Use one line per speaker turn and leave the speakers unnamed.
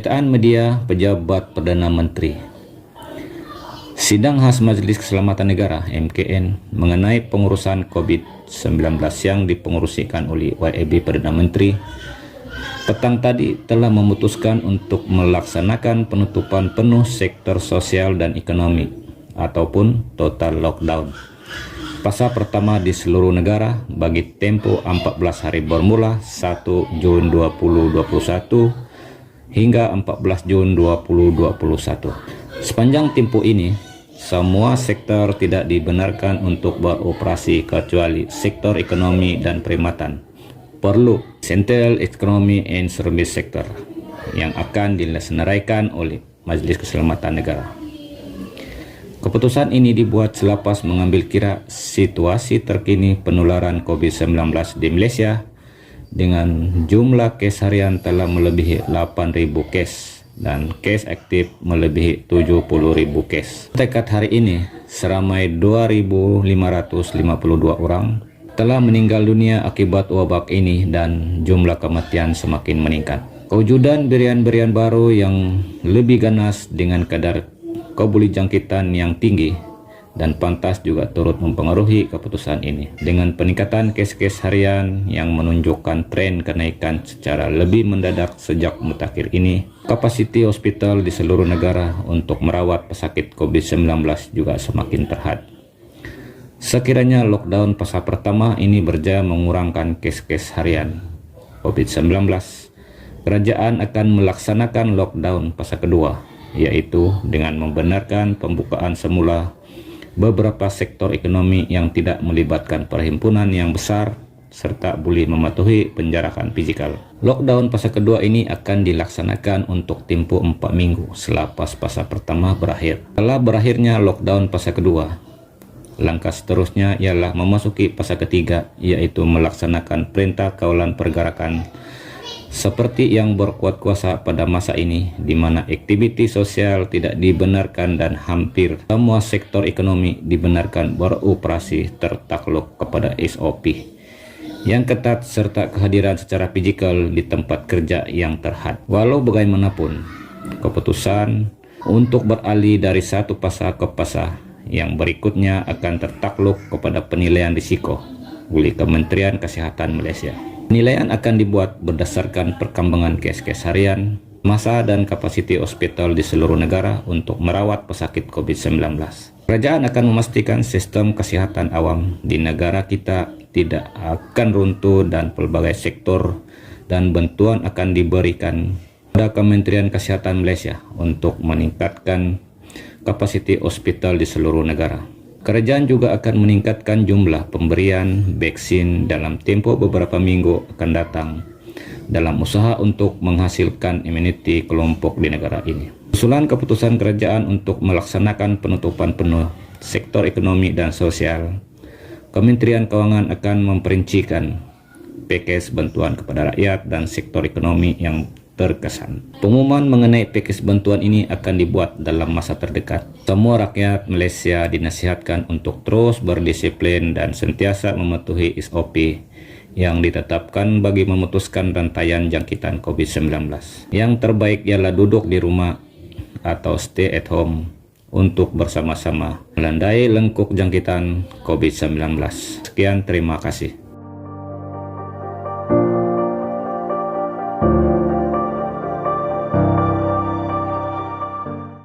Pemberitaan media pejabat Perdana Menteri. Sidang khas Majelis Keselamatan Negara (MKN) mengenai pengurusan COVID-19 yang dipengerusikan oleh YAB Perdana Menteri petang tadi telah memutuskan untuk melaksanakan penutupan penuh sektor sosial dan ekonomi ataupun total lockdown fasa pertama di seluruh negara bagi tempo 14 hari bermula 1 Jun 2021 hingga 14 Jun 2021. Sepanjang tempo ini, semua sektor tidak dibenarkan untuk beroperasi kecuali sektor ekonomi dan perkhidmatan perlu Essential Economy and Service Sector yang akan dilaksanakan oleh Majelis Keselamatan Negara. Keputusan ini dibuat selepas mengambil kira situasi terkini penularan COVID-19 di Malaysia dengan jumlah kes harian telah melebihi 8.000 kes dan kes aktif melebihi 70.000 kes. Setakat hari ini, seramai 2.552 orang telah meninggal dunia akibat wabak ini dan jumlah kematian semakin meningkat. Kewujudan varian-varian baru yang lebih ganas dengan kadar kebolehjangkitan yang tinggi dan pantas juga turut mempengaruhi keputusan ini. Dengan peningkatan kes-kes harian yang menunjukkan tren kenaikan secara lebih mendadak sejak mutakhir ini, kapasiti hospital di seluruh negara untuk merawat pesakit COVID-19 juga semakin terhad. Sekiranya lockdown fasa pertama ini berjaya mengurangkan kes-kes harian COVID-19, kerajaan akan melaksanakan lockdown fasa kedua, yaitu dengan membenarkan pembukaan semula beberapa sektor ekonomi yang tidak melibatkan perhimpunan yang besar serta boleh mematuhi penjarakan fizikal. Lockdown fasa kedua ini akan dilaksanakan untuk tempoh 4 minggu selepas fasa pertama berakhir. Setelah berakhirnya lockdown fasa kedua, langkah seterusnya ialah memasuki fasa ketiga, yaitu melaksanakan perintah kawalan pergerakan seperti yang berkuat kuasa pada masa ini, di mana aktiviti sosial tidak dibenarkan dan hampir semua sektor ekonomi dibenarkan beroperasi tertakluk kepada SOP yang ketat serta kehadiran secara fizikal di tempat kerja yang terhad. Walau bagaimanapun, keputusan untuk beralih dari satu fasa ke fasa yang berikutnya akan tertakluk kepada penilaian risiko oleh Kementerian Kesihatan Malaysia. Penilaian akan dibuat berdasarkan perkembangan kes-kes harian, masa dan kapasiti hospital di seluruh negara untuk merawat pesakit COVID-19. Kerajaan akan memastikan sistem kesihatan awam di negara kita tidak akan runtuh dan pelbagai sektor dan bantuan akan diberikan pada Kementerian Kesihatan Malaysia untuk meningkatkan kapasiti hospital di seluruh negara. Kerajaan juga akan meningkatkan jumlah pemberian vaksin dalam tempoh beberapa minggu akan datang dalam usaha untuk menghasilkan imuniti kelompok di negara ini. Usulan keputusan kerajaan untuk melaksanakan penutupan penuh sektor ekonomi dan sosial, Kementerian Keuangan akan memperincikan pakej bantuan kepada rakyat dan sektor ekonomi yang terkesan. Pengumuman mengenai pakej bantuan ini akan dibuat dalam masa terdekat. Semua rakyat Malaysia dinasihatkan untuk terus berdisiplin dan sentiasa mematuhi SOP yang ditetapkan bagi memutuskan rantaian jangkitan COVID-19. Yang terbaik ialah duduk di rumah atau stay at home untuk bersama-sama melandai lengkuk jangkitan COVID-19. Sekian, terima kasih.